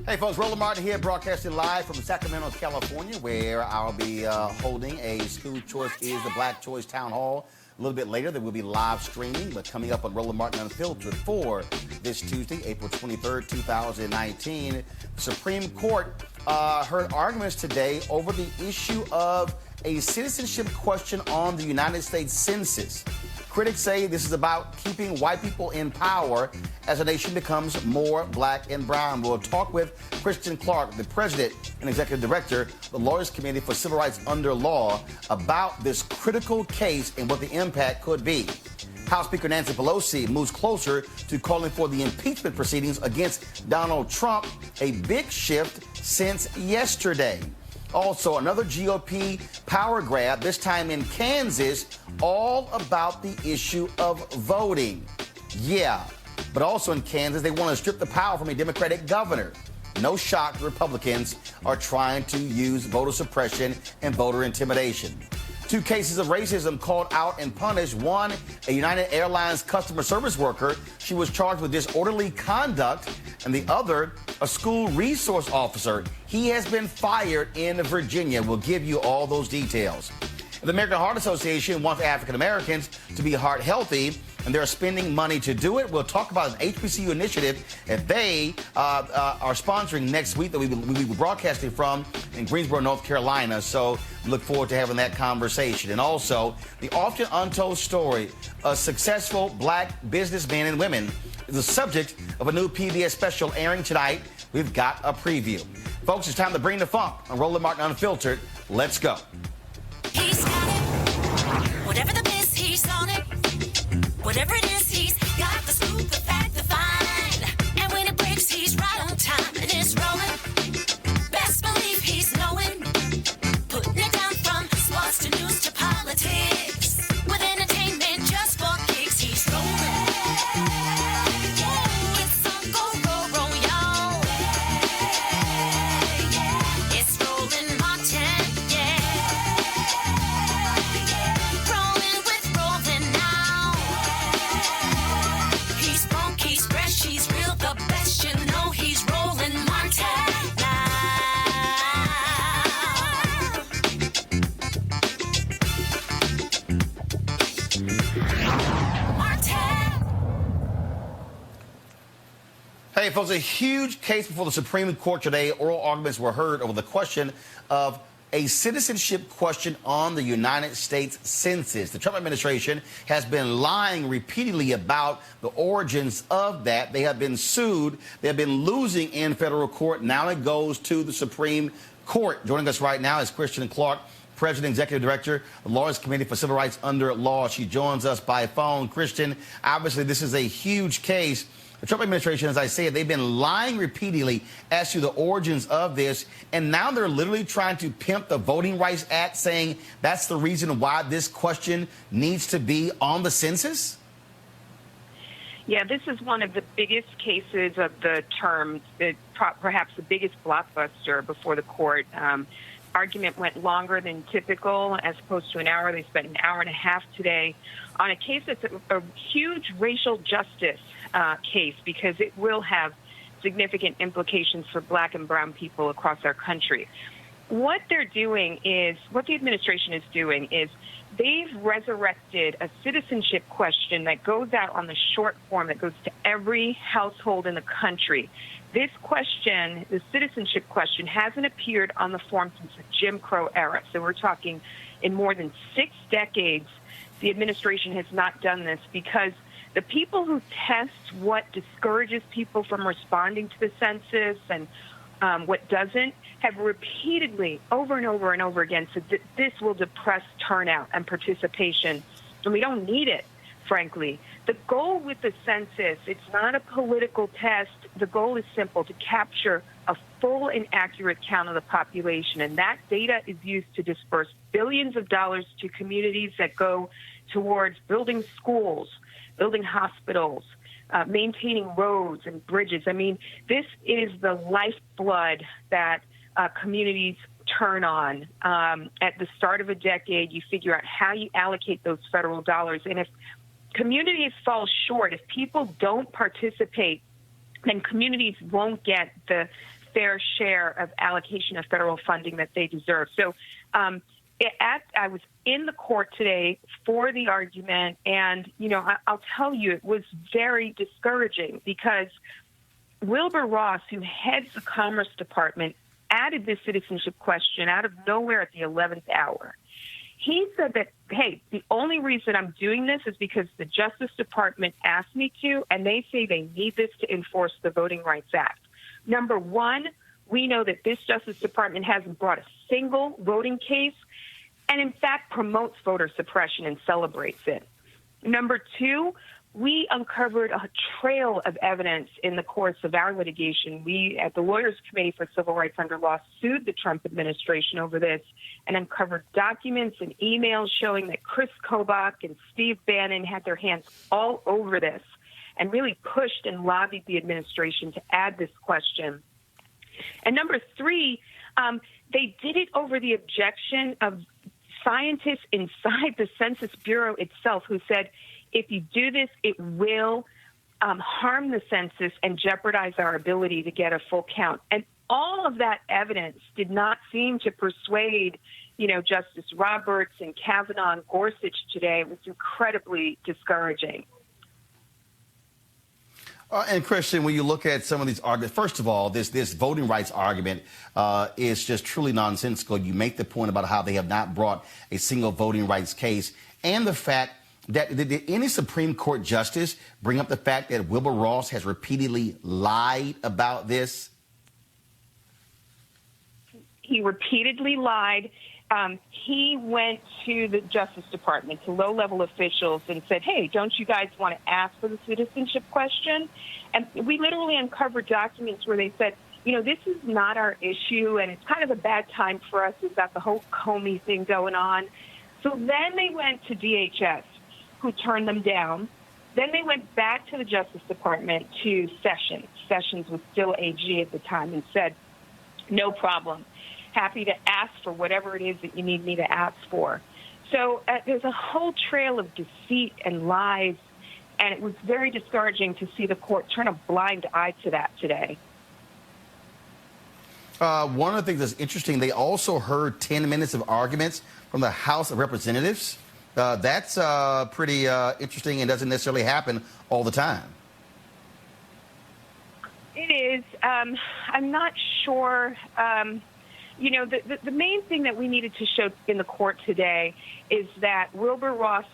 Hey folks, Roland Martin here, broadcasting live from Sacramento, California, where I'll be holding a School Choice is the Black Choice Town Hall. A little bit later, there will be live streaming, but coming up on Roland Martin Unfiltered for this Tuesday, April 23rd, 2019. The Supreme Court heard arguments today over the issue of a citizenship question on the United States Census. Critics say this is about keeping white people in power as the nation becomes more black and brown. We'll talk with Kristen Clark, the president and executive director of the Lawyers Committee for Civil Rights Under Law, about this critical case and what the impact could be. House Speaker Nancy Pelosi moves closer to calling for the impeachment proceedings against Donald Trump, a big shift since yesterday. Also, another GOP power grab, this time in Kansas, all about the issue of voting. Yeah, but also in Kansas, they want to strip the power from a Democratic governor. No shock, the Republicans are trying to use voter suppression and voter intimidation. 2 cases of racism called out and punished. One, a United Airlines customer service worker. She was charged with disorderly conduct. And the other, a school resource officer. He has been fired in Virginia. We'll give you all those details. The American Heart Association wants African Americans to be heart healthy, and they're spending money to do it. We'll talk about an HBCU initiative that they are sponsoring next week that we will be broadcasting from in Greensboro, North Carolina. So look forward to having that conversation. And also, the often untold story of successful black businessmen and women is the subject of a new PBS special airing tonight. We've got a preview. Folks, it's time to bring the funk on Roland Martin Unfiltered. Let's go. He's got it. Whatever the miss, he's on it. Whatever it is, he's got the scoop, the fact, the find. And when it breaks, he's right on time. And it's rolling. Best believe he's knowing. Putting it down from sports to news to politics. With entertainment just for kicks, he's rolling. It's on go, roll, y'all. It's Roland Martin, rolling with Roland now. He's funky, he's fresh, he's real, the best, you know he's Roland Martin now. Martin. Hey, folks, a huge case before the Supreme Court today. Oral arguments were heard over the question of a citizenship question on the United States Census. The Trump administration has been lying repeatedly about the origins of that. They have been sued. They have been losing in federal court. Now it goes to the Supreme Court. Joining us right now is Kristen Clark, President, Executive Director of the Lawyers Committee for Civil Rights Under Law. She joins us by phone. Kristen, obviously this is a huge case. The Trump administration, as I said, they've been lying repeatedly as to the origins of this, and now they're literally trying to pimp the Voting Rights Act, saying that's the reason why this question needs to be on the census? Yeah, this is one of the biggest cases of the term, perhaps the biggest blockbuster before the court. Argument went longer than typical, as opposed to an hour. They spent an hour and a half today on a case that's a huge racial justice case, because it will have significant implications for black and brown people across our country. What they're doing is, what the administration is doing is, they've resurrected a citizenship question that goes out on the short form that goes to every household in the country. This question, the citizenship question, hasn't appeared on the form since the Jim Crow era. So we're talking in more than 6 decades, the administration has not done this, because the people who test what discourages people from responding to the census and what doesn't have repeatedly, over and over and over again, said that this will depress turnout and participation, and we don't need it, frankly. The goal with the census, it's not a political test. The goal is simple: to capture a full and accurate count of the population, and that data is used to disperse billions of dollars to communities that go towards building schools, building hospitals, maintaining roads and bridges. I mean, this is the lifeblood that communities turn on. At the start of a decade, you figure out how you allocate those federal dollars. And if communities fall short, if people don't participate, then communities won't get the fair share of allocation of federal funding that they deserve. So I was in the court today for the argument, and, I'll tell you, it was very discouraging because Wilbur Ross, who heads the Commerce Department, added this citizenship question out of nowhere at the 11th hour. He said that, hey, the only reason I'm doing this is because the Justice Department asked me to, and they say they need this to enforce the Voting Rights Act. Number one, we know that this Justice Department hasn't brought a single voting case and, in fact, promotes voter suppression and celebrates it. Number two, we uncovered a trail of evidence in the course of our litigation. We, at the Lawyers Committee for Civil Rights Under Law, sued the Trump administration over this and uncovered documents and emails showing that Chris Kobach and Steve Bannon had their hands all over this and really pushed and lobbied the administration to add this question. And number three, they did it over the objection of scientists inside the Census Bureau itself who said, if you do this, it will harm the census and jeopardize our ability to get a full count. And all of that evidence did not seem to persuade, Justice Roberts and Kavanaugh and Gorsuch today. It was incredibly discouraging. And Christian, when you look at some of these arguments, first of all, this voting rights argument is just truly nonsensical. You make the point about how they have not brought a single voting rights case, and the fact that did any Supreme Court justice bring up the fact that Wilbur Ross has repeatedly lied about this? He repeatedly lied. He went to the Justice Department, to low-level officials, and said, hey, don't you guys want to ask for the citizenship question? And we literally uncovered documents where they said, this is not our issue, and it's kind of a bad time for us. We've got the whole Comey thing going on. So then they went to DHS, who turned them down. Then they went back to the Justice Department to Sessions. Sessions was still AG at the time, and said, no problem. Happy to ask for whatever it is that you need me to ask for. So there's a whole trail of deceit and lies, and it was very discouraging to see the court turn a blind eye to that today. One of the things that's interesting, they also heard 10 minutes of arguments from the House of Representatives. That's pretty interesting and doesn't necessarily happen all the time. It is. I'm not sure. The main thing that we needed to show in the court today is that Wilbur Ross,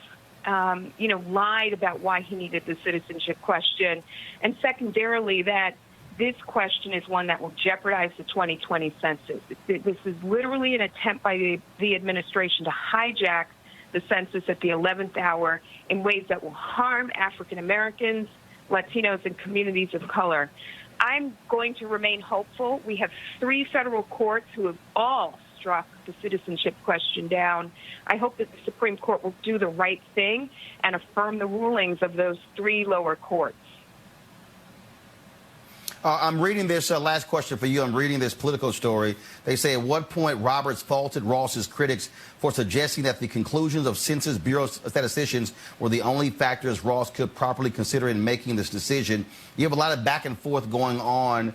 lied about why he needed the citizenship question, and secondarily that this question is one that will jeopardize the 2020 census. This is literally an attempt by the administration to hijack the census at the 11th hour in ways that will harm African Americans, Latinos, and communities of color. I'm going to remain hopeful. We have 3 federal courts who have all struck the citizenship question down. I hope that the Supreme Court will do the right thing and affirm the rulings of those 3 lower courts. I'm reading this last question for you. I'm reading this Politico story. They say, at what point Roberts faulted Ross's critics for suggesting that the conclusions of Census Bureau statisticians were the only factors Ross could properly consider in making this decision. You have a lot of back and forth going on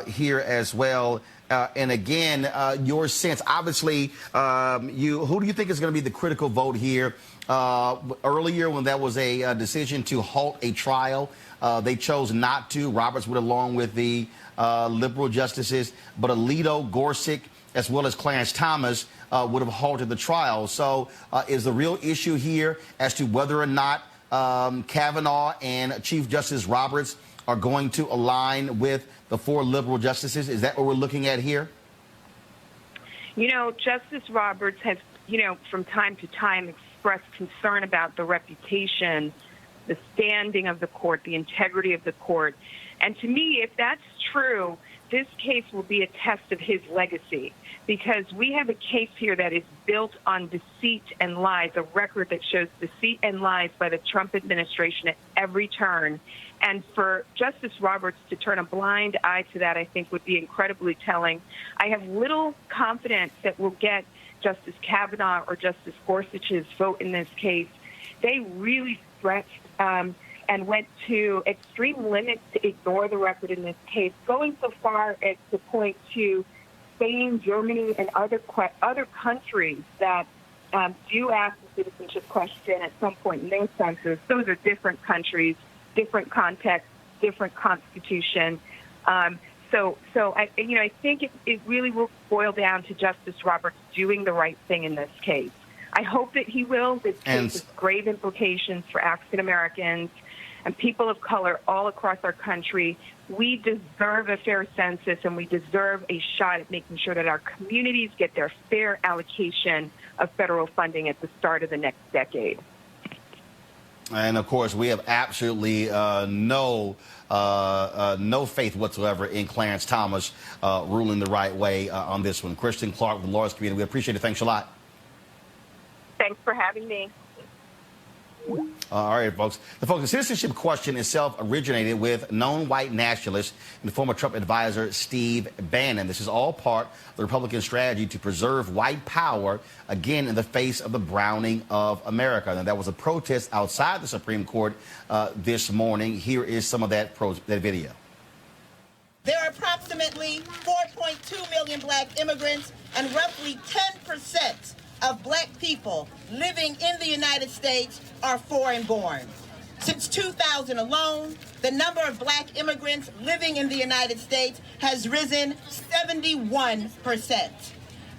here as well. And again, your sense, obviously, who do you think is going to be the critical vote here? Earlier, when there was a decision to halt a trial, they chose not to. Roberts went along with the liberal justices, but Alito, Gorsuch, as well as Clarence Thomas would have halted the trial. So is the real issue here as to whether or not Kavanaugh and Chief Justice Roberts are going to align with the 4 liberal justices? Is that what we're looking at here? Justice Roberts has, from time to time expressed concern about the reputation, the standing of the court, the integrity of the court. And to me, if that's true, this case will be a test of his legacy, because we have a case here that is built on deceit and lies, a record that shows deceit and lies by the Trump administration at every turn. And for Justice Roberts to turn a blind eye to that, I think, would be incredibly telling. I have little confidence that we'll get Justice Kavanaugh or Justice Gorsuch's vote in this case. They really stretched and went to extreme limits to ignore the record in this case, going so far as to point to Spain, Germany, and other countries that do ask the citizenship question at some point in their census. Those are different countries, different contexts, different constitution. So I think it really will boil down to Justice Roberts doing the right thing in this case. I hope that he will. This case has grave implications for African Americans and people of color all across our country. We deserve a fair census, and we deserve a shot at making sure that our communities get their fair allocation of federal funding at the start of the next decade. And of course, we have absolutely no faith whatsoever in Clarence Thomas ruling the right way on this one. Kristen Clark, the lawyers community, we appreciate it. Thanks a lot. Thanks for having me. All right, folks. The citizenship question itself originated with known white nationalist and former Trump advisor Steve Bannon. This is all part of the Republican strategy to preserve white power, again, in the face of the browning of America. Now, that was a protest outside the Supreme Court this morning. Here is some of that video. There are approximately 4.2 million black immigrants, and roughly 10% of black people living in the United States are foreign-born. Since 2000 alone, the number of black immigrants living in the United States has risen 71%.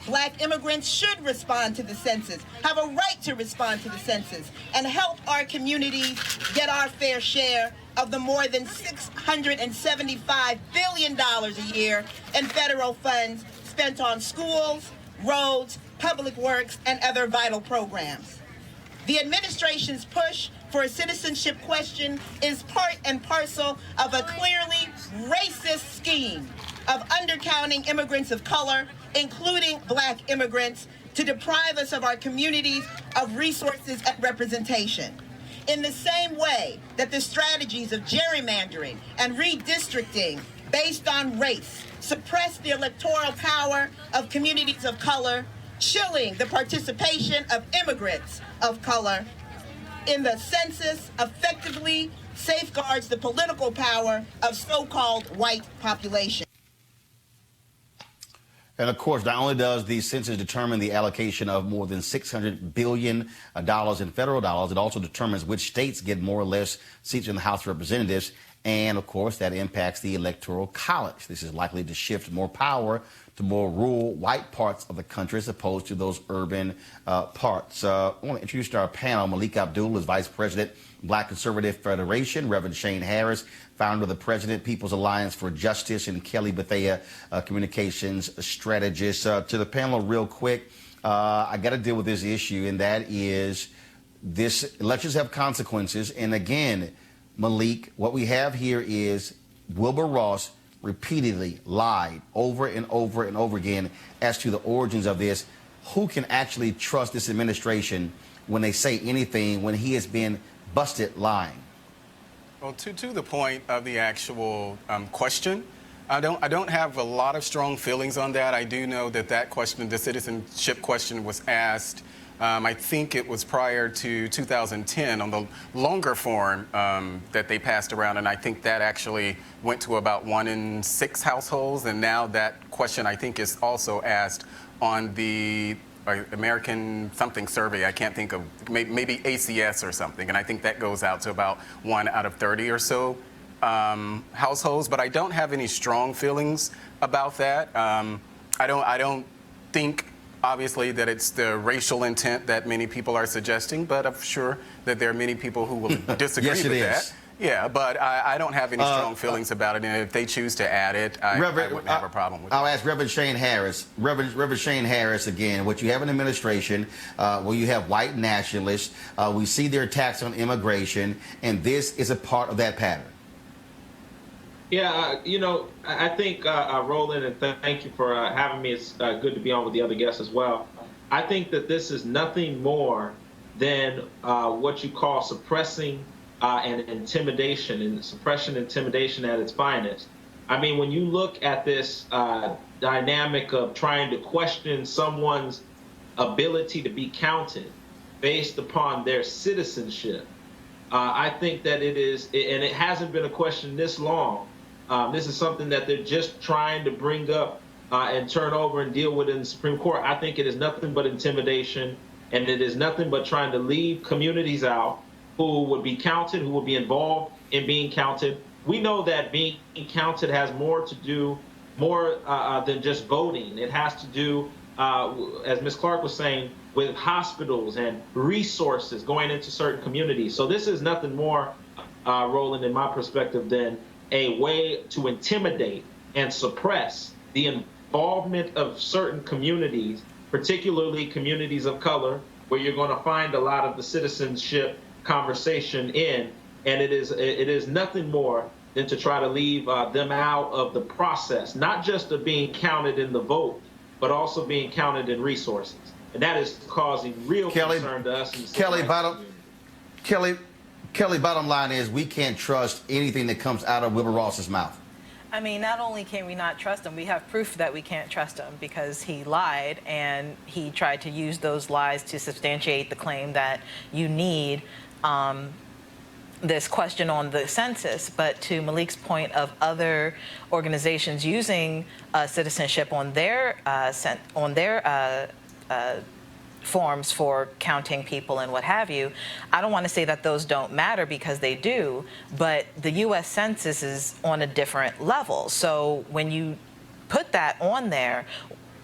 Black immigrants should respond to the census, have a right to respond to the census, and help our communities get our fair share of the more than $675 billion a year in federal funds spent on schools, roads, public works, and other vital programs. The administration's push for a citizenship question is part and parcel of a clearly racist scheme of undercounting immigrants of color, including black immigrants, to deprive us of our communities of resources and representation. In the same way that the strategies of gerrymandering and redistricting based on race suppress the electoral power of communities of color, chilling the participation of immigrants of color in the census effectively safeguards the political power of so-called white population. And of course, not only does the census determine the allocation of more than $600 billion in federal dollars, it also determines which states get more or less seats in the House of Representatives. And of course, that impacts the Electoral College. This is likely to shift more power to more rural white parts of the country as opposed to those urban parts. I want to introduce to our panel Malik Abdul is Vice President, Black Conservative Federation, Reverend Shane Harris, founder of the President People's Alliance for Justice, and Kelly Bethea, communications strategist. To the panel real quick, I got to deal with this issue, and that is this elections have consequences. And again, Malik, what we have here is Wilbur Ross repeatedly lied over and over and over again as to the origins of this. Who can actually trust this administration when they say anything when he has been busted lying? Well, to the point of the actual question, I don't have a lot of strong feelings on that. I do know that question, the citizenship question, was asked. I think it was prior to 2010 on the longer form that they passed around, and I think that actually went to about 1 in 6 households. And now that question, I think, is also asked on the American something survey. I can't think of, maybe ACS or something, and I think that goes out to about 1 out of 30 or so households. But I don't have any strong feelings about that. I don't think, obviously, that it's the racial intent that many people are suggesting, but I'm sure that there are many people who will disagree yes, with it that. is. Yeah, but I don't have any strong feelings about it, and if they choose to add it, I wouldn't have a problem with it. I'll ask Reverend Shane Harris. Reverend Shane Harris, again, what you have an administration where you have white nationalists. We see their attacks on immigration, and this is a part of that pattern. Yeah, I think, Roland, and thank you for having me. It's good to be on with the other guests as well. I think that this is nothing more than what you call suppressing and intimidation, and suppression intimidation at its finest. I mean, when you look at this dynamic of trying to question someone's ability to be counted based upon their citizenship, I think that it is, and it hasn't been a question this long. This is something that they're just trying to bring up and turn over and deal with in the Supreme Court. I think it is nothing but intimidation, and it is nothing but trying to leave communities out who would be counted, who would be involved in being counted. We know that being counted has more to do, more than just voting. It has to do, as Ms. Clark was saying, with hospitals and resources going into certain communities. So this is nothing more, Roland, in my perspective, than a way to intimidate and suppress the involvement of certain communities, particularly communities of color, where you're going to find a lot of the citizenship conversation in. And it is nothing more than to try to leave them out of the process, not just of being counted in the vote, but also being counted in resources. And that is causing real concern to us. Kelly, bottom line is we can't trust anything that comes out of Wilbur Ross's mouth. I mean, not only can we not trust him, we have proof that we can't trust him because he lied and he tried to use those lies to substantiate the claim that you need this question on the census. But to Malik's point of other organizations using citizenship on their forms for counting people and what have you, I don't want to say that those don't matter because they do, but the U.S. Census is on a different level. So when you put that on there,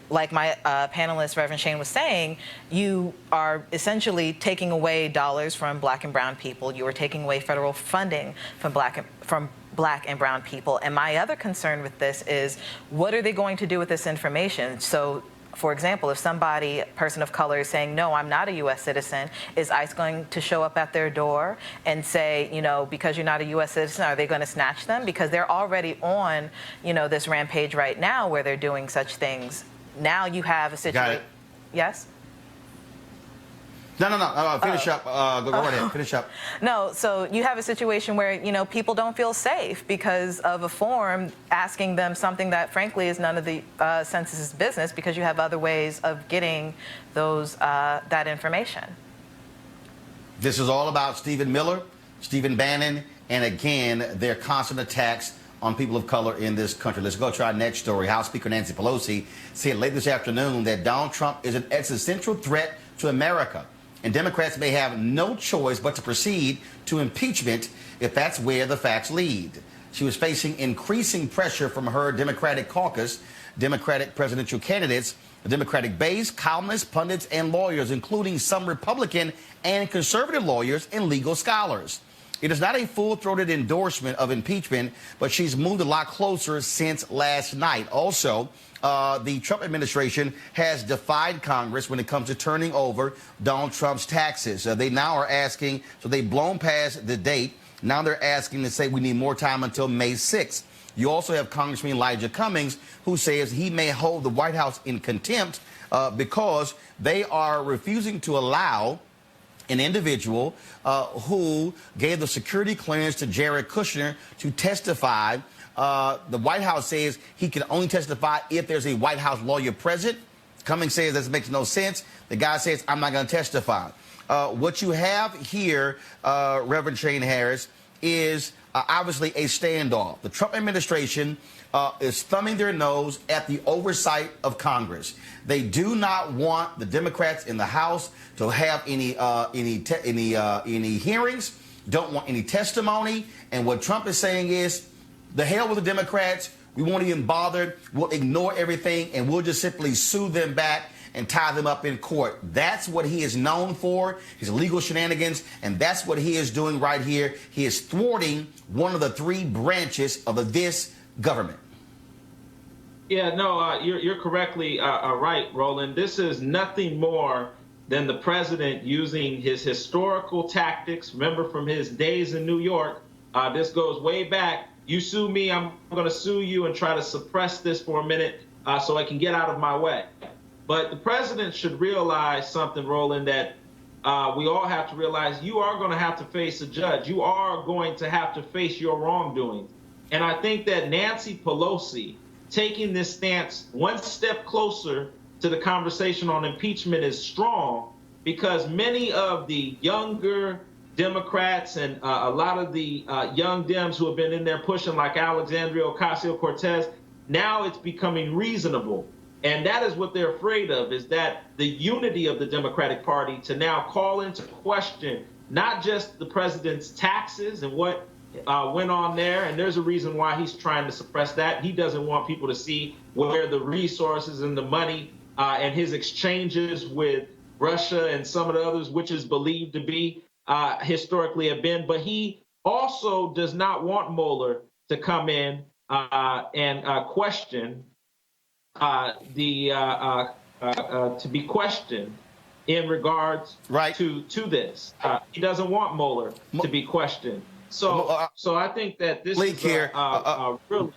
like my panelist, Reverend Shane, was saying, you are essentially taking away dollars from black and brown people. You are taking away federal funding from black and brown people. And my other concern with this is, what are they going to do with this information? So, for example, if somebody, a person of color, is saying, no, I'm not a U.S. citizen, is ICE going to show up at their door and say, you know, because you're not a U.S. citizen, are they going to snatch them? Because they're already on, you know, this rampage right now where they're doing such things. Now you have a situation. Got it. Yes? No. Finish up. Go ahead. Finish up. No, so you have a situation where, you know, people don't feel safe because of a form asking them something that, frankly, is none of the census's business, because you have other ways of getting those that information. This is all about Stephen Miller, Stephen Bannon, and again, their constant attacks on people of color in this country. Let's go to our next story. House Speaker Nancy Pelosi said late this afternoon that Donald Trump is an existential threat to America, and Democrats may have no choice but to proceed to impeachment if that's where the facts lead. She was facing increasing pressure from her Democratic caucus, Democratic presidential candidates, the Democratic base, columnists, pundits, and lawyers, including some Republican and conservative lawyers and legal scholars. It is not a full-throated endorsement of impeachment, but she's moved a lot closer since last night. Also, the Trump administration has defied Congress when it comes to turning over Donald Trump's taxes. They now are asking, so they've blown past the date. Now they're asking to say we need more time until May 6th. You also have Congressman Elijah Cummings, who says he may hold the White House in contempt because they are refusing to allow an individual who gave the security clearance to Jared Kushner to testify. The White House says he can only testify if there's a White House lawyer present. Cummings says this makes no sense. The guy says, I'm not going to testify. What you have here, Reverend Shane Harris, is obviously a standoff. The Trump administration is thumbing their nose at the oversight of Congress. They do not want the Democrats in the House to have any hearings, don't want any testimony. And what Trump is saying is, the hell with the Democrats. We won't even bother. We'll ignore everything, and we'll just simply sue them back and tie them up in court. That's what he is known for, his legal shenanigans, and that's what he is doing right here. He is thwarting one of the three branches of this government. Yeah, no, you're correctly right, Roland. This is nothing more than the president using his historical tactics. Remember from his days in New York, this goes way back. You sue me, I'm going to sue you and try to suppress this for a minute so I can get out of my way. But the president should realize something, Roland, that we all have to realize. You are going to have to face a judge. You are going to have to face your wrongdoing. And I think that Nancy Pelosi taking this stance one step closer to the conversation on impeachment is strong, because many of the younger Democrats and a lot of the young Dems who have been in there pushing, like Alexandria Ocasio-Cortez, now it's becoming reasonable. And that is what they're afraid of, is that the unity of the Democratic Party to now call into question not just the president's taxes and what went on there, and there's a reason why he's trying to suppress that. He doesn't want people to see where the resources and the money and his exchanges with Russia and some of the others, which is believed to be historically have been. But he also does not want Mueller to come in and question to be questioned in regards to this. He doesn't want Mueller to be questioned. So I think that this is here. really.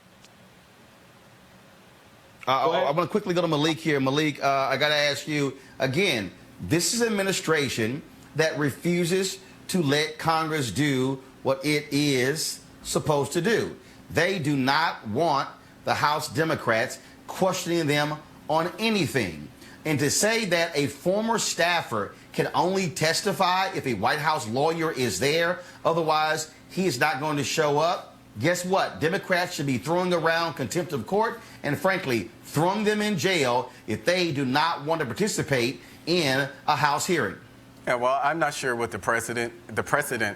I'm going to quickly go to Malik here. Malik, I got to ask you again. This is an administration that refuses to let Congress do what it is supposed to do. They do not want the House Democrats questioning them on anything. And to say that a former staffer can only testify if a White House lawyer is there, otherwise he is not going to show up, guess what? Democrats should be throwing around contempt of court and, frankly, throwing them in jail if they do not want to participate in a House hearing. Yeah, well, I'm not sure what the precedent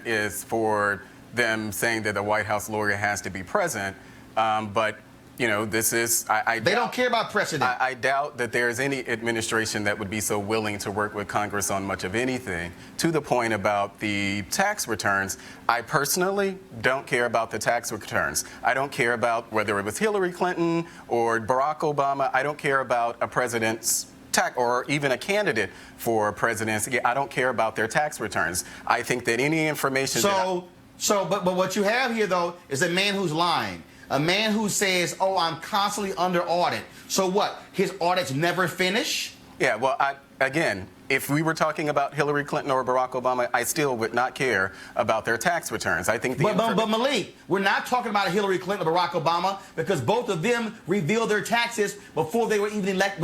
is for them saying that the White House lawyer has to be present, but you know, this is, they don't care about precedent. I doubt that there's any administration that would be so willing to work with Congress on much of anything. To the point about the tax returns, I personally don't care about the tax returns. I don't care about whether it was Hillary Clinton or Barack Obama. I don't care about a president's tax or even a candidate for presidency. I don't care about their tax returns. I think that any information. But what you have here, though, is a man who's lying. A man who says, oh, I'm constantly under audit. So what? His audits never finish? Yeah, well, again, if we were talking about Hillary Clinton or Barack Obama, I still would not care about their tax returns. I think but Malik, we're not talking about Hillary Clinton or Barack Obama because both of them revealed their taxes before they were even elected,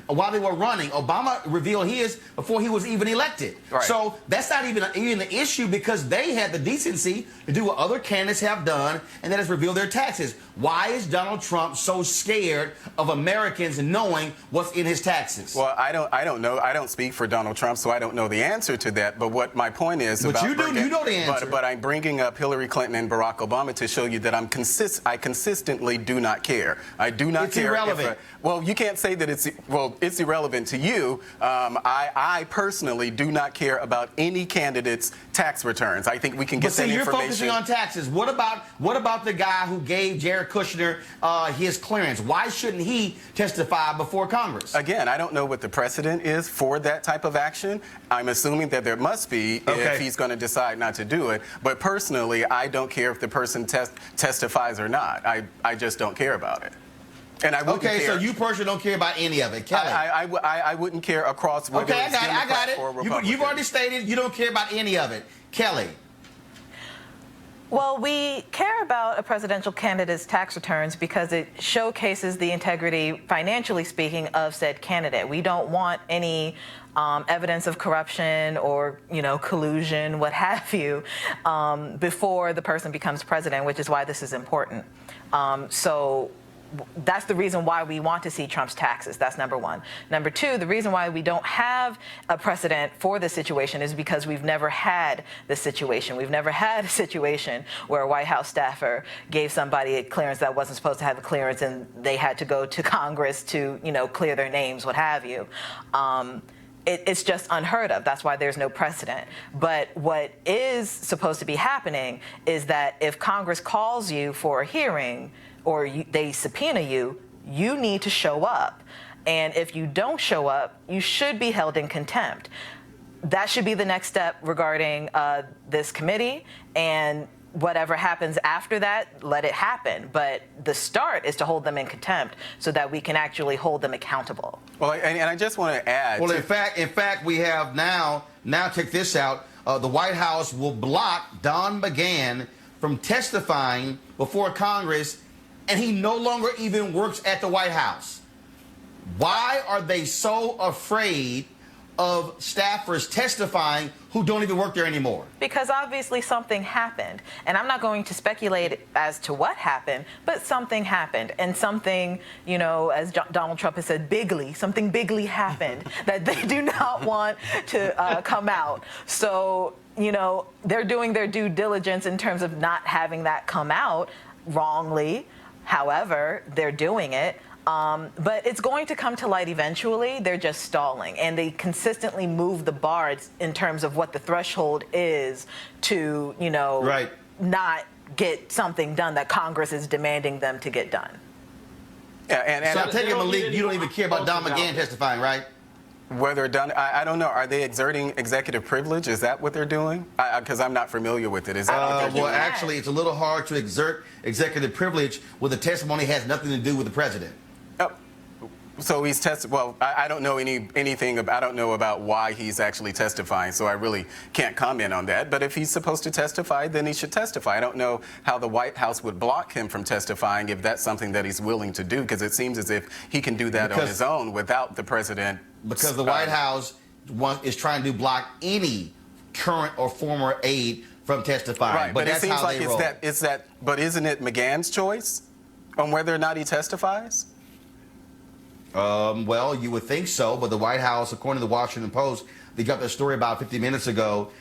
while they were running. Obama revealed his before he was even elected. Right. So that's not even the issue because they had the decency to do what other candidates have done, and that is reveal their taxes. Why is Donald Trump so scared of Americans knowing what's in his taxes? Well, I don't know. I don't speak for Donald Trump, so I don't know the answer to that. But what my point is but you know the answer. But I'm bringing up Hillary Clinton and Barack Obama to show you that I consistently do not care. I do not it's care. Irrelevant. Well, you can't say that it's irrelevant to you. I personally do not care about any candidate's tax returns. I think we can get that information. You're focusing on taxes. What about the guy who gave Jared Kushner his clearance? Why shouldn't he testify before Congress? Again, I don't know what the precedent is for that type of action. I'm assuming that there must be if he's going to decide not to do it. But personally, I don't care if the person testifies or not. I just don't care about it. And I wouldn't care. So you personally don't care about any of it, Kelly? I wouldn't care across whether it's Democrat or Republican. You've already stated you don't care about any of it. Kelly? Well, we care about a presidential candidate's tax returns because it showcases the integrity, financially speaking, of said candidate. We don't want any evidence of corruption or, collusion, what have you, before the person becomes president, which is why this is important. So that's the reason why we want to see Trump's taxes. That's number one. Number two, the reason why we don't have a precedent for this situation is because we've never had this situation. We've never had a situation where a White House staffer gave somebody a clearance that wasn't supposed to have a clearance and they had to go to Congress to, clear their names, what have you. It's just unheard of. That's why there's no precedent. But what is supposed to be happening is that if Congress calls you for a hearing, or they subpoena you, you need to show up. And if you don't show up, you should be held in contempt. That should be the next step regarding this committee. And whatever happens after that, let it happen. But the start is to hold them in contempt so that we can actually hold them accountable. Well, and I just want to add. Well, in fact, we have now check this out. The White House will block Don McGahn from testifying before Congress, and he no longer even works at the White House. Why are they so afraid of staffers testifying who don't even work there anymore? Because obviously something happened. And I'm not going to speculate as to what happened, but something happened. And something, you know, as Donald Trump has said, something bigly happened that they do not want to come out. So, you know, they're doing their due diligence in terms of not having that come out wrongly. However, they're doing it. But it's going to come to light eventually. They're just stalling, and they consistently move the bar in terms of what the threshold is to, you know, not get something done that Congress is demanding them to get done. Yeah, and so I take it, Malik, you don't even care about Don McGahn testifying, right? Whether done, I don't know. Are they exerting executive privilege? Is that what they're doing? Because I'm not familiar with it. Is that what they're doing? Well, actually, it's a little hard to exert executive privilege when the testimony has nothing to do with the president. So he's tested. Well, I don't know anything about. I don't know about why he's actually testifying. So I really can't comment on that. But if he's supposed to testify, then he should testify. I don't know how the White House would block him from testifying if that's something that he's willing to do, because it seems as if he can do that on his own without the president. Because the White House is trying to block any current or former aide from testifying. Right, but that's it seems how like they roll. But isn't it McGahn's choice on whether or not he testifies? Well, you would think so, but the White House, according to the Washington Post, they got their story about 50 minutes ago,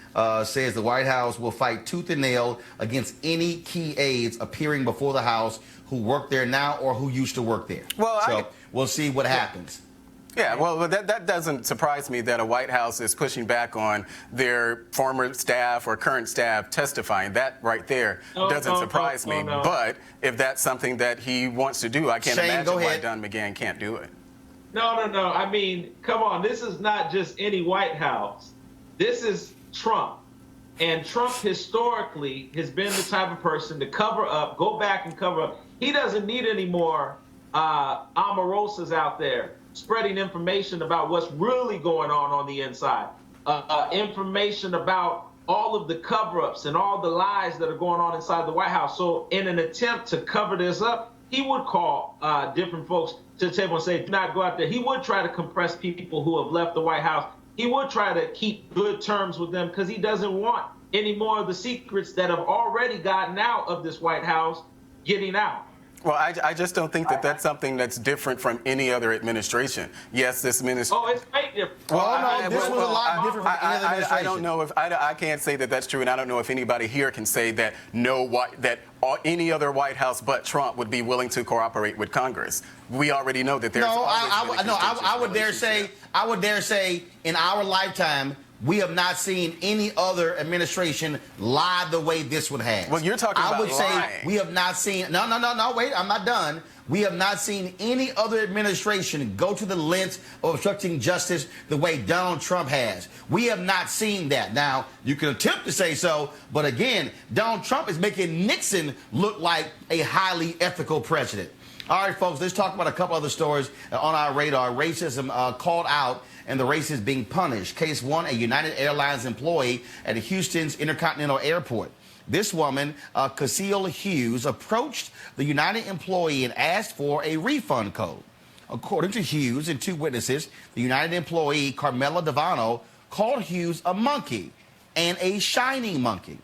says the White House will fight tooth and nail against any key aides appearing before the House who work there now or who used to work there. Well, so we'll see what happens. Yeah, well, that doesn't surprise me that a White House is pushing back on their former staff or current staff testifying. That right there doesn't surprise me. But if that's something that he wants to do, I can't imagine why Don McGahn can't do it. No. I mean, come on. This is not just any White House. This is Trump. And Trump historically has been the type of person to cover up, go back and cover up. He doesn't need any more Omarosas out there spreading information about what's really going on the inside. Information about all of the cover-ups and all the lies that are going on inside the White House. So in an attempt to cover this up, he would call different folks to the table and say, do not go out there. He would try to compress people who have left the White House. He would try to keep good terms with them because he doesn't want any more of the secrets that have already gotten out of this White House getting out. Well, I just don't think that that's something that's different from any other administration. Yes, this administration. Oh, it's way different. Well, no, this was a lot different from any other administration. I don't know if I can't say that that's true, and I don't know if anybody here can say that any other White House but Trump would be willing to cooperate with Congress. We already know that there's. I would dare say, in our lifetime, we have not seen any other administration lie the way this one has. Well, you're talking about lying. I would say we have not seen. No. Wait, I'm not done. We have not seen any other administration go to the lengths of obstructing justice the way Donald Trump has. We have not seen that. Now, you can attempt to say so, but again, Donald Trump is making Nixon look like a highly ethical president. All right, folks, let's talk about a couple other stories on our radar. Racism called out and the racist being punished. Case one, a United Airlines employee at Houston's Intercontinental Airport. This woman, Cecile Hughes, approached the United employee and asked for a refund code. According to Hughes and two witnesses, the United employee, Carmela Devano, called Hughes a monkey and a shining monkey.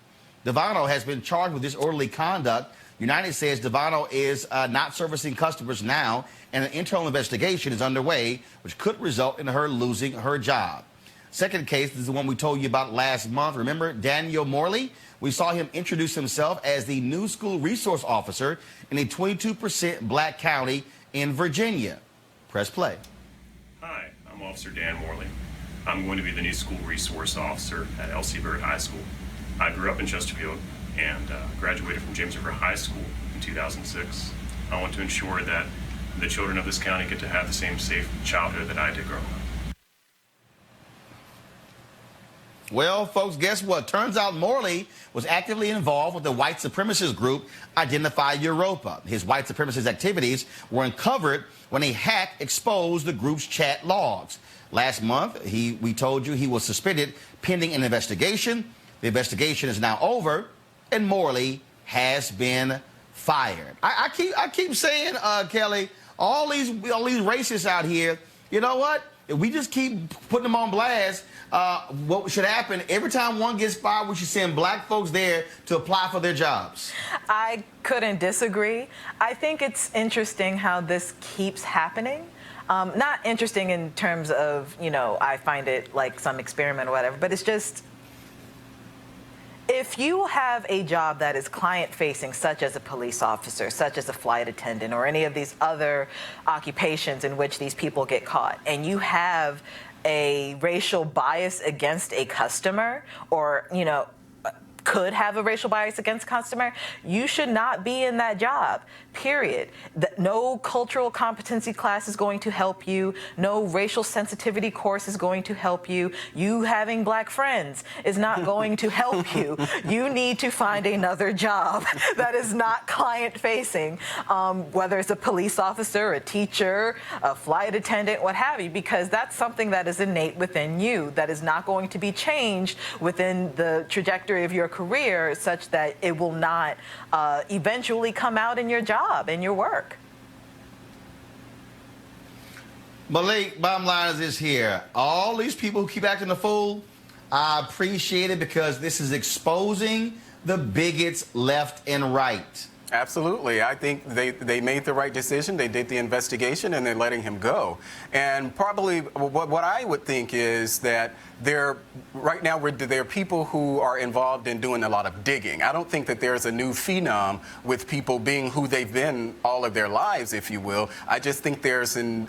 Devano has been charged with disorderly conduct. United says Devano is not servicing customers now, and an internal investigation is underway, which could result in her losing her job. Second case, this is the one we told you about last month. Remember Daniel Morley? We saw him introduce himself as the new school resource officer in a 22% black county in Virginia. Press play. Hi, I'm Officer Dan Morley. I'm going to be the new school resource officer at L.C. Byrd High School. I grew up in Chesterfield and graduated from James River High School in 2006. I want to ensure that the children of this county get to have the same safe childhood that I did growing up. Well, folks, guess what? Turns out Morley was actively involved with the white supremacist group Identify Europa. His white supremacist activities were uncovered when a hack exposed the group's chat logs. Last month, we told you he was suspended pending an investigation. The investigation is now over, and Morley has been fired. I keep saying, Kelly, all these racists out here, you know what? if we just keep putting them on blast, what should happen, every time one gets fired, we should send black folks there to apply for their jobs. I couldn't disagree. I think it's interesting how this keeps happening. Not interesting in terms of, I find it like some experiment or whatever, but it's just, if you have a job that is client-facing, such as a police officer, such as a flight attendant, or any of these other occupations in which these people get caught, and you have a racial bias against a customer, or, could have a racial bias against customer, you should not be in that job, period. No cultural competency class is going to help you. No racial sensitivity course is going to help you. You having black friends is not going to help you. You need to find another job that is not client-facing, whether it's a police officer, a teacher, a flight attendant, what have you, because that's something that is innate within you, that is not going to be changed within the trajectory of your career, such that it will not eventually come out in your job and your work. Malik, bottom line is this here. All these people who keep acting a fool, I appreciate it because this is exposing the bigots left and right. Absolutely. I think they made the right decision. They did the investigation, and they're letting him go. And probably what I would think is that right now there are people who are involved in doing a lot of digging. I don't think that there's a new phenom with people being who they've been all of their lives, if you will. I just think there's an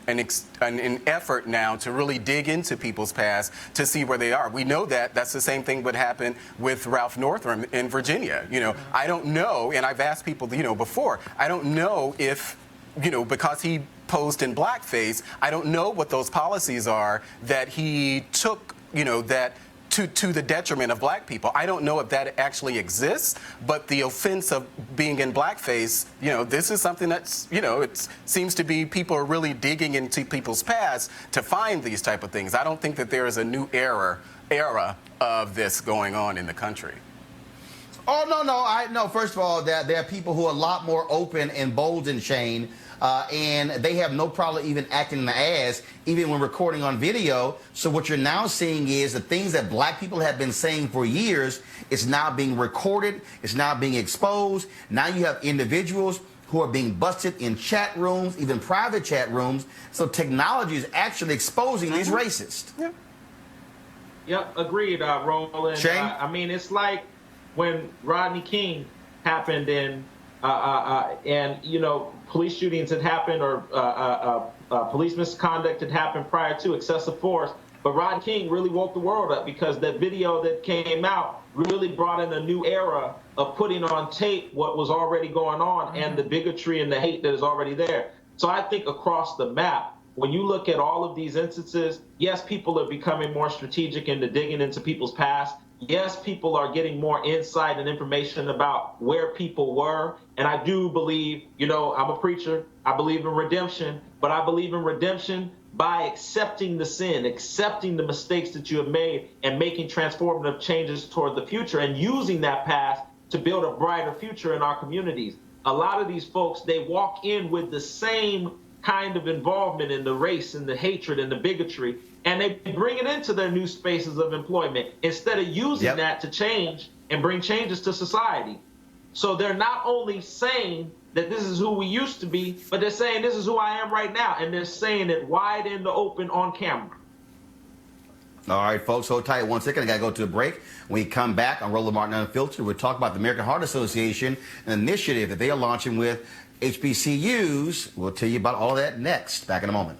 effort now to really dig into people's past to see where they are. We know that that's the same thing would happen with Ralph Northam in Virginia. I don't know, and I've asked people, before, I don't know if, because he posed in blackface, I don't know what those policies are that he took, that to the detriment of black people. I don't know if that actually exists, but the offense of being in blackface, this is something that's, it seems to be people are really digging into people's past to find these type of things. I don't think that there is a new era of this going on in the country. Oh, no. First of all, there are people who are a lot more open and bold than Shane, and they have no problem even acting in the ass, even when recording on video. So what you're now seeing is the things that black people have been saying for years is now being recorded, it's now being exposed. Now you have individuals who are being busted in chat rooms, even private chat rooms. So technology is actually exposing these racists. Yeah. Yep, agreed, Roland. Shane? I mean, it's like when Rodney King happened and police shootings had happened or police misconduct had happened prior to excessive force. But Rodney King really woke the world up because that video that came out really brought in a new era of putting on tape what was already going on and the bigotry and the hate that is already there. So I think across the map, when you look at all of these instances, yes, people are becoming more strategic into digging into people's past. Yes, people are getting more insight and information about where people were. And I do believe, I'm a preacher, I believe in redemption, but I believe in redemption by accepting the sin, accepting the mistakes that you have made and making transformative changes toward the future and using that past to build a brighter future in our communities. A lot of these folks, they walk in with the same kind of involvement in the race and the hatred and the bigotry, and they bring it into their new spaces of employment instead of using that to change and bring changes to society. So they're not only saying that this is who we used to be, but they're saying this is who I am right now, and they're saying it wide in the open on camera. All right, folks, hold tight 1 second. I got to go to a break. When we come back on Roland Martin Unfiltered, we'll talk about the American Heart Association, an initiative that they are launching with HBCUs. We'll tell you about all that next. Back in a moment.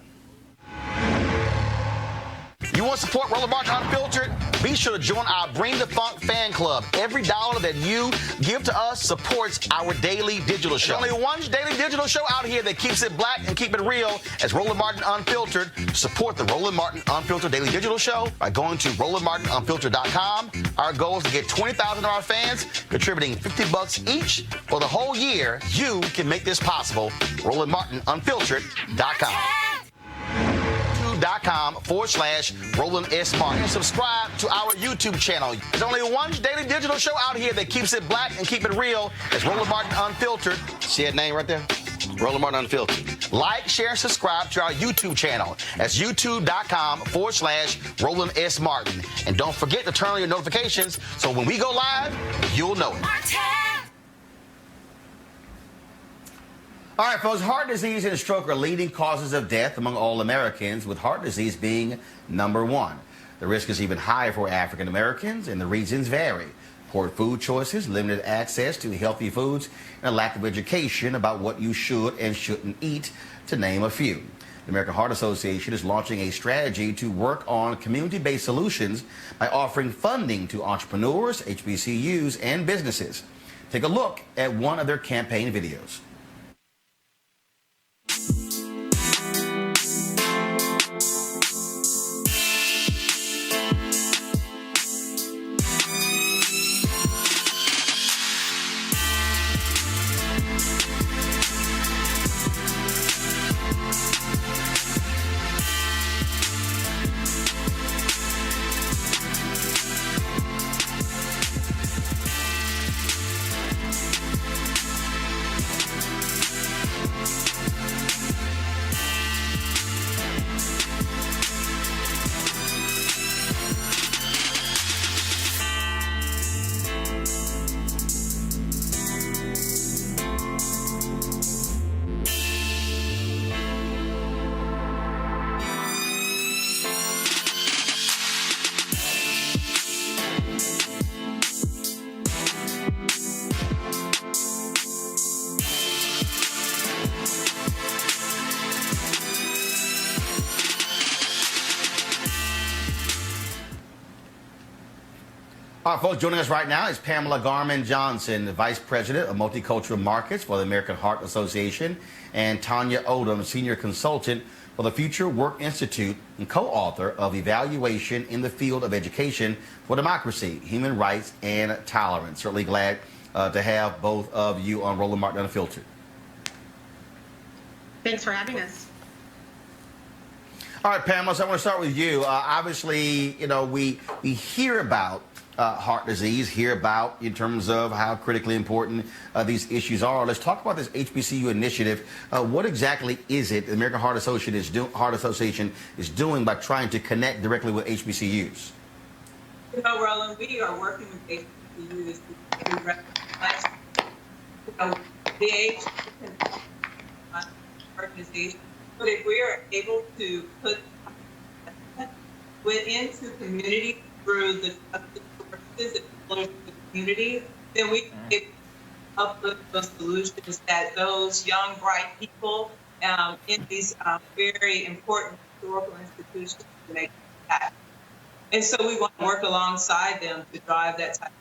You want to support Roland Martin Unfiltered? Be sure to join our Bring the Funk fan club. Every dollar that you give to us supports our daily digital show. There's only one daily digital show out here that keeps it black and keep it real as Roland Martin Unfiltered. Support the Roland Martin Unfiltered daily digital show by going to RolandMartinUnfiltered.com. Our goal is to get 20,000 of our fans contributing $50 each for the whole year. You can make this possible. RolandMartinUnfiltered.com. YouTube.com/Roland S. Martin. And subscribe to our YouTube channel. There's only one daily digital show out here that keeps it black and keep it real. It's Roland Martin Unfiltered. See that name right there? Roland Martin Unfiltered. Like, share, and subscribe to our YouTube channel. That's youtube.com/Roland S. Martin. And don't forget to turn on your notifications so when we go live, you'll know it. All right, folks, heart disease and stroke are leading causes of death among all Americans, with heart disease being number one. The risk is even higher for African Americans, and the reasons vary. Poor food choices, limited access to healthy foods, and a lack of education about what you should and shouldn't eat, to name a few. The American Heart Association is launching a strategy to work on community-based solutions by offering funding to entrepreneurs, HBCUs, and businesses. Take a look at one of their campaign videos. All right, folks, joining us right now is Pamela Garman-Johnson, the Vice President of Multicultural Markets for the American Heart Association, and Tanya Odom, Senior Consultant for the Future Work Institute and co-author of Evaluation in the Field of Education for Democracy, Human Rights, and Tolerance. Certainly glad to have both of you on Roland Martin Unfiltered. Thanks for having us. All right, Pamela, so I want to start with you. Obviously, you know, we hear about heart disease, hear about in terms of how critically important these issues are. Let's talk about this HBCU initiative. What exactly is it the American Heart Association is doing by trying to connect directly with HBCUs? You know, Roland, we are working with HBCUs to recognize, the age organization. But if we are able to put into community through the sources of the community, then we can uplift those solutions that those young, bright people in these very important historical institutions to make happen. And so we want to work alongside them to drive that type of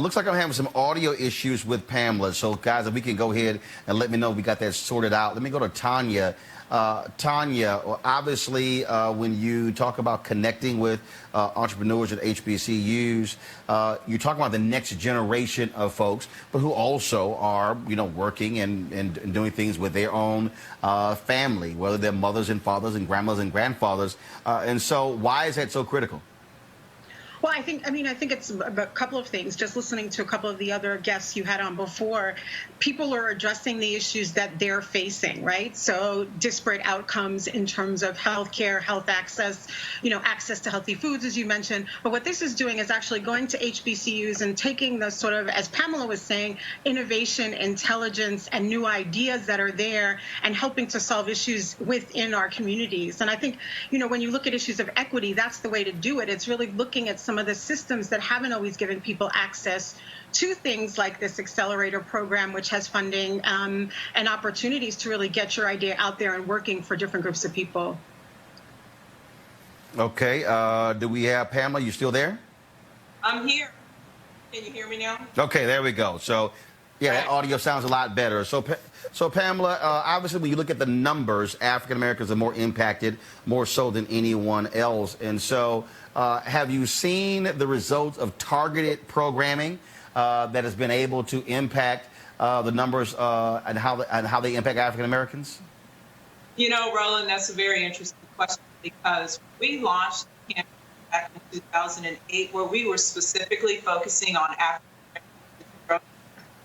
looks like I'm having some audio issues with Pamela. So, guys, if we can go ahead and let me know we got that sorted out. Let me go to Tanya. Tanya, obviously, when you talk about connecting with entrepreneurs at HBCUs, you talk about the next generation of folks, but who also are, you know, working and doing things with their own family, whether they're mothers and fathers and grandmothers and grandfathers. And so why is that so critical? Well, I think it's a couple of things. Just listening to a couple of the other guests you had on before, people are addressing the issues that they're facing, right? So disparate outcomes in terms of healthcare, health access, access to healthy foods, as you mentioned. But what this is doing is actually going to HBCUs and taking the sort of, as Pamela was saying, innovation, intelligence, and new ideas that are there and helping to solve issues within our communities. And I think, when you look at issues of equity, that's the way to do it. It's really looking at some of the systems that haven't always given people access to things like this accelerator program, which has funding and opportunities to really get your idea out there and working for different groups of people. Okay. Do we have Pamela? You still there? I'm here. Can you hear me now? Okay, there we go. So, yeah, that audio sounds a lot better. So Pamela, obviously, when you look at the numbers, African Americans are more impacted, more so than anyone else. And so, have you seen the results of targeted programming that has been able to impact the numbers and how they impact African Americans? Roland, that's a very interesting question, because we launched the campaign back in 2008, where we were specifically focusing on African Americans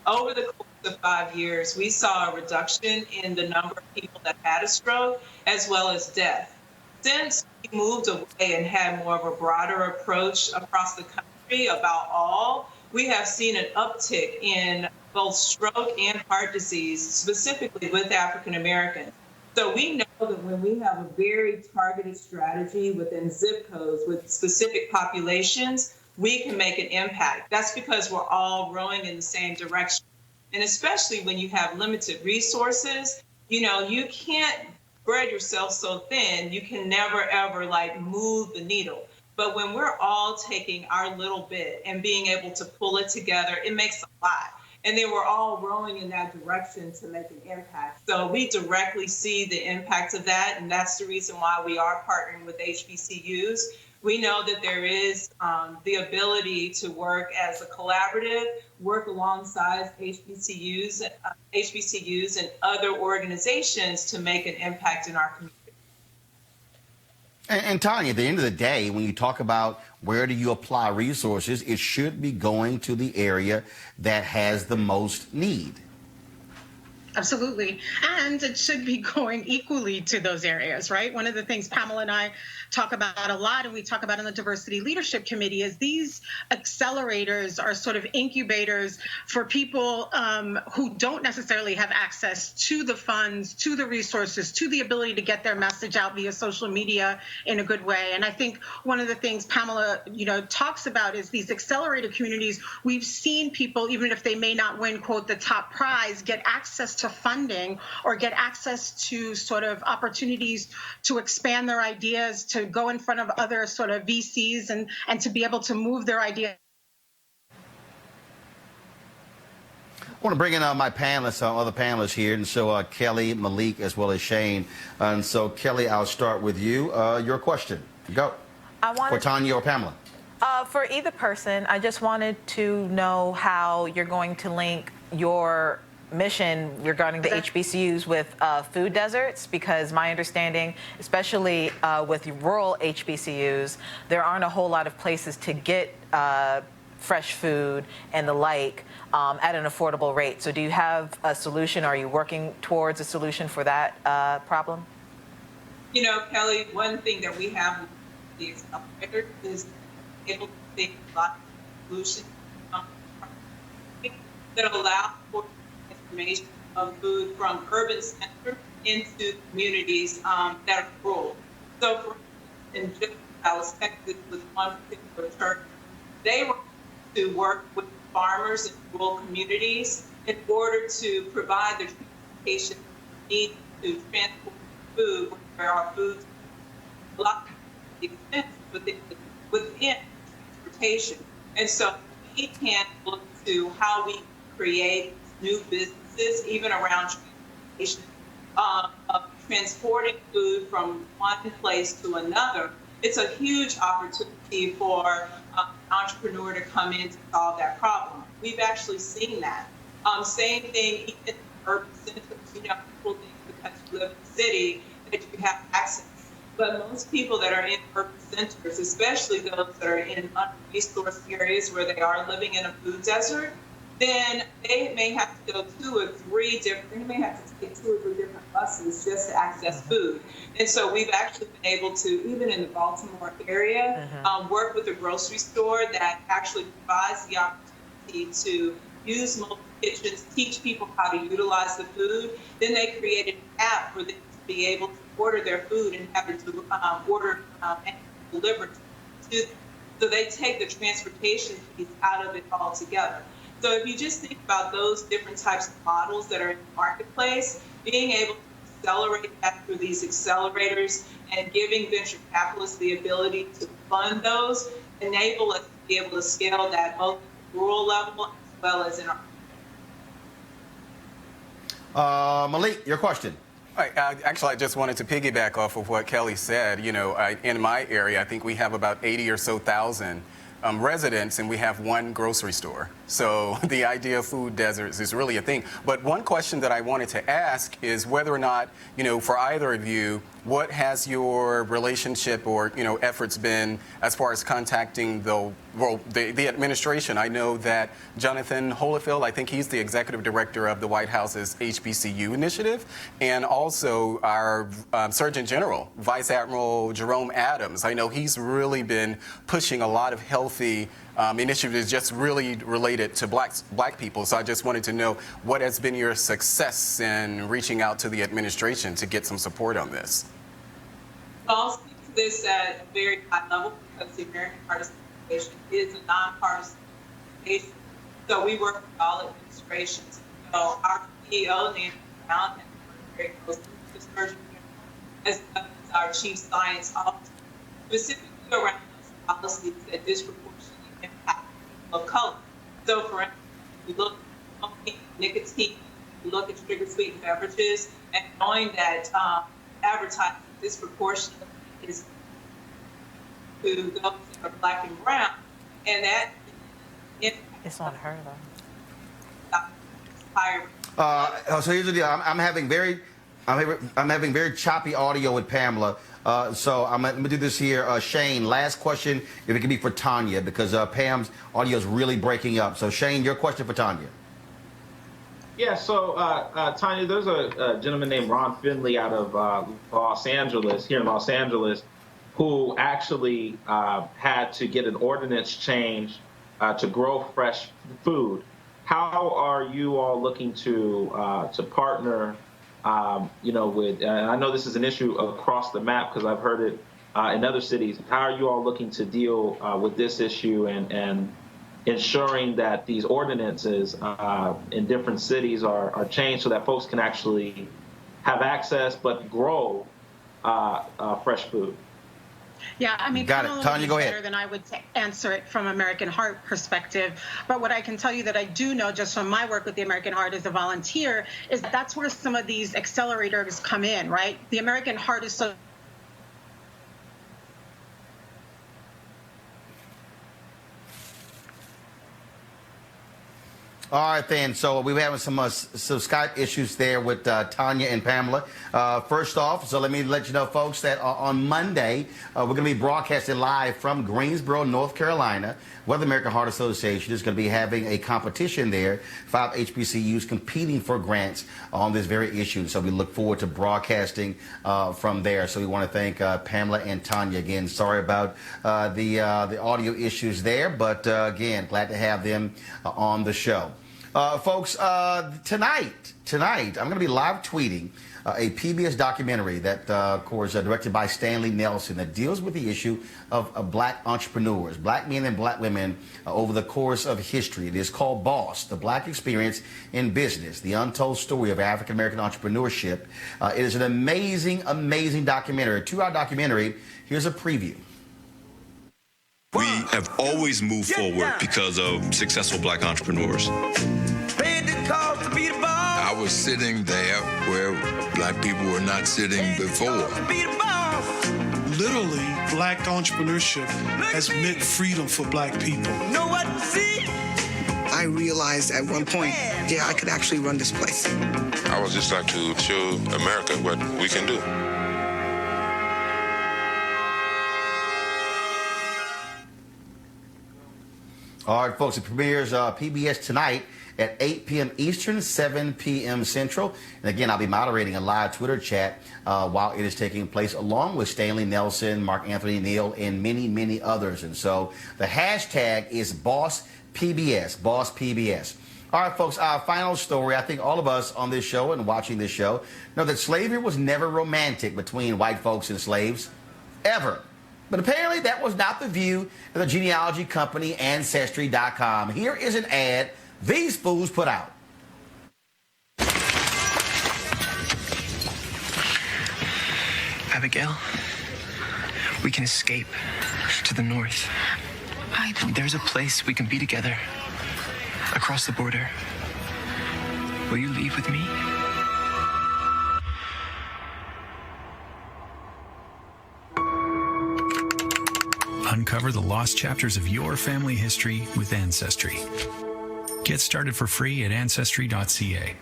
over the course of 5 years, we saw a reduction in the number of people that had a stroke as well as death. Since we moved away and had more of a broader approach across the country about all, we have seen an uptick in both stroke and heart disease, specifically with African Americans. So we know that when we have a very targeted strategy within zip codes with specific populations, we can make an impact. That's because we're all rowing in the same direction. And especially when you have limited resources, you can't spread yourself so thin, you can never ever move the needle. But when we're all taking our little bit and being able to pull it together, it makes a lot. And then we're all rowing in that direction to make an impact. So we directly see the impact of that, and that's the reason why we are partnering with HBCUs. We know that there is the ability to work as a collaborative, work alongside HBCUs and other organizations to make an impact in our community. And Tanya, at the end of the day, when you talk about where do you apply resources, it should be going to the area that has the most need. Absolutely. And it should be going equally to those areas, right? One of the things Pamela and I talk about a lot, and we talk about in the Diversity Leadership Committee, is these accelerators are sort of incubators for people who don't necessarily have access to the funds, to the resources, to the ability to get their message out via social media in a good way. And I think one of the things Pamela, talks about is these accelerator communities. We've seen people, even if they may not win, quote, the top prize, get access to funding or get access to sort of opportunities to expand their ideas, to go in front of other sort of VCs and to be able to move their idea. I want to bring in my panelists, other panelists here, and so Kelly, Malik, as well as Shane. And so, Kelly, I'll start with you. Your question. Go. For Tanya or Pamela. For either person, I just wanted to know how you're going to link your mission regarding the HBCUs with food deserts, because my understanding, especially with rural HBCUs, there aren't a whole lot of places to get fresh food and the like at an affordable rate. So do you have a solution? Are you working towards a solution for that problem? Kelly, one thing that we have with the accelerator is able to think a lot of solutions that allow for transformation of food from urban centers into communities that are rural. So, for instance, in Dallas, Texas, with one particular church, they were to work with farmers in rural communities in order to provide the transportation needed to transport food where our food a lot of expense within transportation. And so we can look to how we create new businesses, even around transportation, of transporting food from one place to another. It's a huge opportunity for an entrepreneur to come in to solve that problem. We've actually seen that. Same thing even in urban centers. People think because you live in the city that you have access. But most people that are in urban centers, especially those that are in under-resourced areas where they are living in a food desert, then they may have to go they may have to take 2 or 3 different buses just to access food. And so we've actually been able to, even in the Baltimore area, work with a grocery store that actually provides the opportunity to use mobile kitchens, teach people how to utilize the food. Then they created an app for them to be able to order their food and have it to order and delivered to them. So they take the transportation piece out of it altogether. So if you just think about those different types of models that are in the marketplace, being able to accelerate that through these accelerators and giving venture capitalists the ability to fund those, enable us to be able to scale that both at the rural level as well as in our. Malik, your question. Actually, I just wanted to piggyback off of what Kelly said. In my area, I think we have about 80 or so thousand residents, and we have one grocery store. So the idea of food deserts is really a thing. But one question that I wanted to ask is whether or not, for either of you, what has your relationship or efforts been as far as contacting the administration? I know that Jonathan Holyfield, I think he's the executive director of the White House's HBCU initiative, and also our Surgeon General, Vice Admiral Jerome Adams. I know he's really been pushing a lot of healthy initiatives just really related to black people. So I just wanted to know what has been your success in reaching out to the administration to get some support on this. I'll speak to this at a very high level because the American Heart Association is a nonpartisan organization. So we work with all administrations. So our CEO, Nancy Pelosi, has worked very closely with the Surgeon General as well as our Chief Science Officer, specifically around those policies that disproportionately impact people of color. So for instance, we look at smoking, nicotine, we look at sugar-sweetened beverages, and knowing that advertising disproportionately is to those that are black and brown, and that it's on her So though. here's the deal. I'm having very choppy audio with Pamela. So I'm gonna do this here. Shane, last question, if it can be for Tanya, because Pam's audio is really breaking up. So Shane, your question for Tanya. Yeah, so Tanya, there's a gentleman named Ron Finley out of Los Angeles, who actually had to get an ordinance change to grow fresh food. How are you all looking to partner, with, I know this is an issue across the map because I've heard it in other cities. How are you all looking to deal with this issue and ensuring that these ordinances in different cities are changed so that folks can actually have access but grow fresh food? Yeah, I mean, got it. Tanya, go ahead. Better than I would answer it from American Heart perspective. But what I can tell you that I do know just from my work with the American Heart as a volunteer is that's where some of these accelerators come in, right? The American Heart is so All right, then. So we were having some Skype issues there with Tanya and Pamela. First off, so let me let you know, folks, that on Monday, we're going to be broadcasting live from Greensboro, North Carolina, where the American Heart Association is going to be having a competition there, 5 HBCUs competing for grants on this very issue. So we look forward to broadcasting from there. So we want to thank Pamela and Tanya again. Sorry about the audio issues there, but again, glad to have them on the show. Folks, tonight, I'm going to be live tweeting a PBS documentary that, of course, directed by Stanley Nelson that deals with the issue of black entrepreneurs, black men and black women over the course of history. It is called Boss, The Black Experience in Business, the untold story of African-American entrepreneurship. It is an amazing, amazing documentary, a 2-hour documentary. Here's a preview. We have always moved forward because of successful black entrepreneurs. I was sitting there where black people were not sitting before. Literally, black entrepreneurship has meant freedom for black people. I realized at one point, yeah, I could actually run this place. I was just like to show America what we can do. All right, folks, it premieres PBS tonight at 8 p.m. Eastern, 7 p.m. Central. And again, I'll be moderating a live Twitter chat while it is taking place, along with Stanley Nelson, Mark Anthony Neal, and many, many others. And so the hashtag is BossPBS, BossPBS. All right, folks, our final story. I think all of us on this show and watching this show know that slavery was never romantic between white folks and slaves, ever. But apparently that was not the view of the genealogy company Ancestry.com. Here is an ad these fools put out. Abigail, we can escape to the north. There's a place we can be together across the border. Will you leave with me? Uncover the lost chapters of your family history with Ancestry. Get started for free at Ancestry.ca.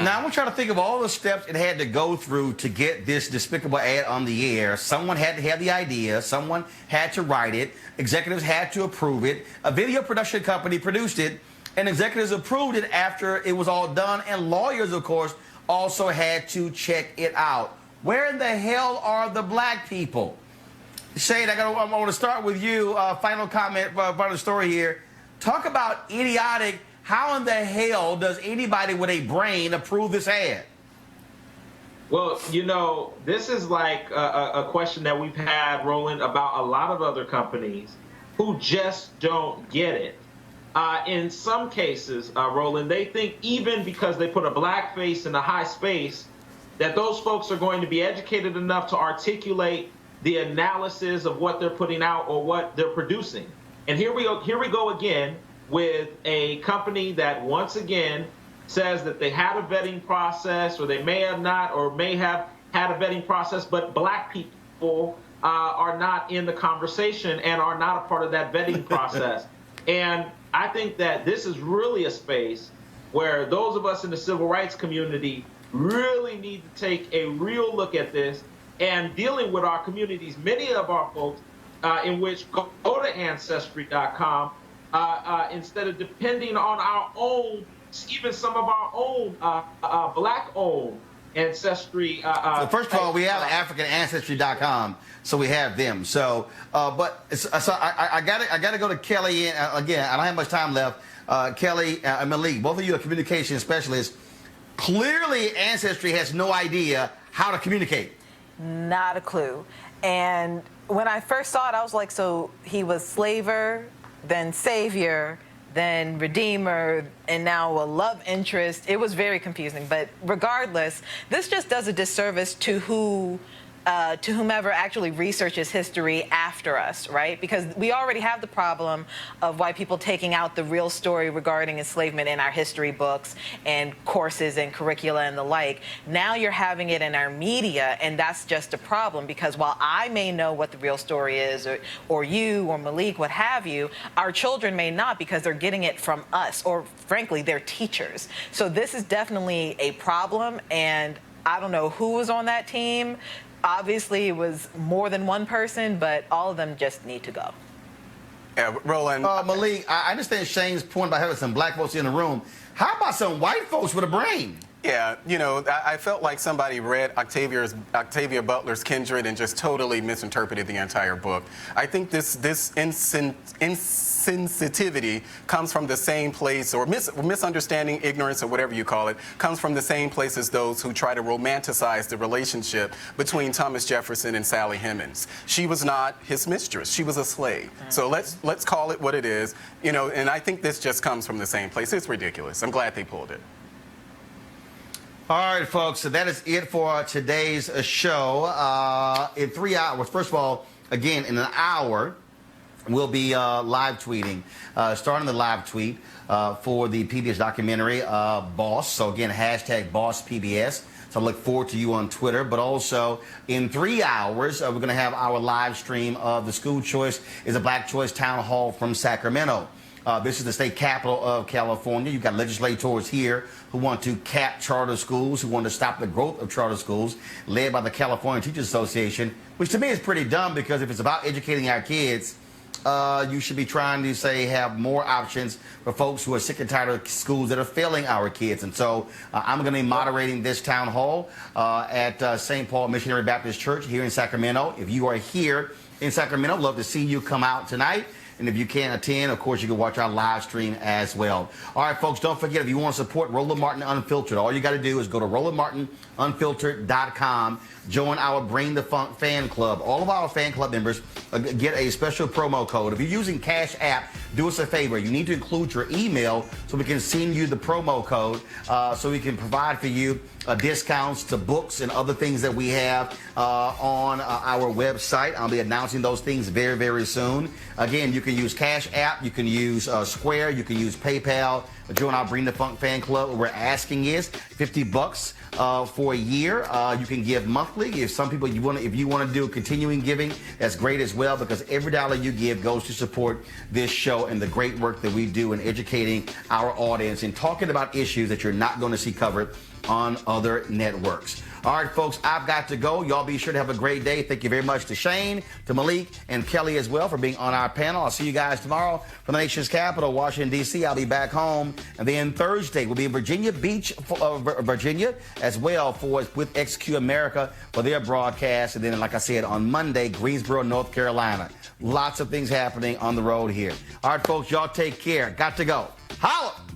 Now, I'm trying to think of all the steps it had to go through to get this despicable ad on the air. Someone had to have the idea. Someone had to write it. Executives had to approve it. A video production company produced it, and executives approved it after it was all done. And lawyers, of course, also had to check it out. Where in the hell are the black people? Shane, I want to start with you. Final comment about the story here. Talk about idiotic. How in the hell does anybody with a brain approve this ad? Well, you know, this is like a question that we've had, Roland, about a lot of other companies who just don't get it. In some cases, Roland, they think even because they put a black face in a high space, that those folks are going to be educated enough to articulate the analysis of what they're putting out or what they're producing. And here we go again with a company that once again says that they had a vetting process, or they may have not, or may have had a vetting process, but black people are not in the conversation and are not a part of that vetting process. And I think that this is really a space where those of us in the civil rights community really need to take a real look at this and dealing with our communities. Many of our folks in which go to Ancestry.com instead of depending on our own, even some of our own black-owned ancestry. So first of all, we have AfricanAncestry.com, so we have them. So, I gotta go to Kelly again. I don't have much time left. Kelly and Malik, both of you are communication specialists. Clearly, Ancestry has no idea how to communicate. Not a clue. And when I first saw it, I was like, so he was slaver, then savior, then redeemer, and now a love interest. It was very confusing. But regardless, this just does a disservice to whomever actually researches history after us, right? Because we already have the problem of white people taking out the real story regarding enslavement in our history books and courses and curricula and the like. Now you're having it in our media, and that's just a problem, because while I may know what the real story is, or you or Malik, what have you, our children may not, because they're getting it from us, or frankly, their teachers. So this is definitely a problem, and I don't know who was on that team. Obviously, it was more than one person, but all of them just need to go. Yeah, Roland. Malik, I understand Shane's point about having some black folks in the room. How about some white folks with a brain? Yeah, you know, I felt like somebody read Octavia Butler's Kindred and just totally misinterpreted the entire book. I think this insensitivity comes from the same place, or misunderstanding, ignorance, or whatever you call it, comes from the same place as those who try to romanticize the relationship between Thomas Jefferson and Sally Hemings. She was not his mistress. She was a slave. So let's call it what it is, you know, and I think this just comes from the same place. It's ridiculous. I'm glad they pulled it. All right, folks, so that is it for today's show. In 3 hours, first of all, again, in an hour, we'll be live tweeting, starting the live tweet for the PBS documentary, Boss. So, again, hashtag BossPBS. So I look forward to you on Twitter. But also, in 3 hours, we're going to have our live stream of the School Choice is a Black Choice Town Hall from Sacramento. This is the state capital of California. You've got legislators here who want to cap charter schools, who want to stop the growth of charter schools, led by the California Teachers Association, which to me is pretty dumb, because if it's about educating our kids, you should be trying to, say, have more options for folks who are sick and tired of schools that are failing our kids. And so I'm going to be moderating this town hall at St. Paul Missionary Baptist Church here in Sacramento. If you are here in Sacramento, I'd love to see you come out tonight. And if you can't attend, of course, you can watch our live stream as well. All right, folks, don't forget, if you want to support Roland Martin Unfiltered, all you got to do is go to RolandMartinUnfiltered.com. Join our Bring the Funk fan club. All of our fan club members get a special promo code. If you're using Cash App, do us a favor. You need to include your email so we can send you the promo code so we can provide for you discounts to books and other things that we have on our website. I'll be announcing those things very, very soon. Again, you can use Cash App, you can use Square, you can use PayPal. Join our Bring the Funk fan club. What we're asking is $50 for a year. You can give monthly. If some people if you want to do continuing giving, that's great as well, because every dollar you give goes to support this show and the great work that we do in educating our audience and talking about issues that you're not going to see covered on other networks. All right, folks, I've got to go. Y'all be sure to have a great day. Thank you very much to Shane, to Malik, and Kelly as well for being on our panel. I'll see you guys tomorrow from the nation's capital, Washington, D.C. I'll be back home. And then Thursday, we'll be in Virginia Beach, Virginia, as well with XQ America for their broadcast. And then, like I said, on Monday, Greensboro, North Carolina. Lots of things happening on the road here. All right, folks, y'all take care. Got to go. Holla!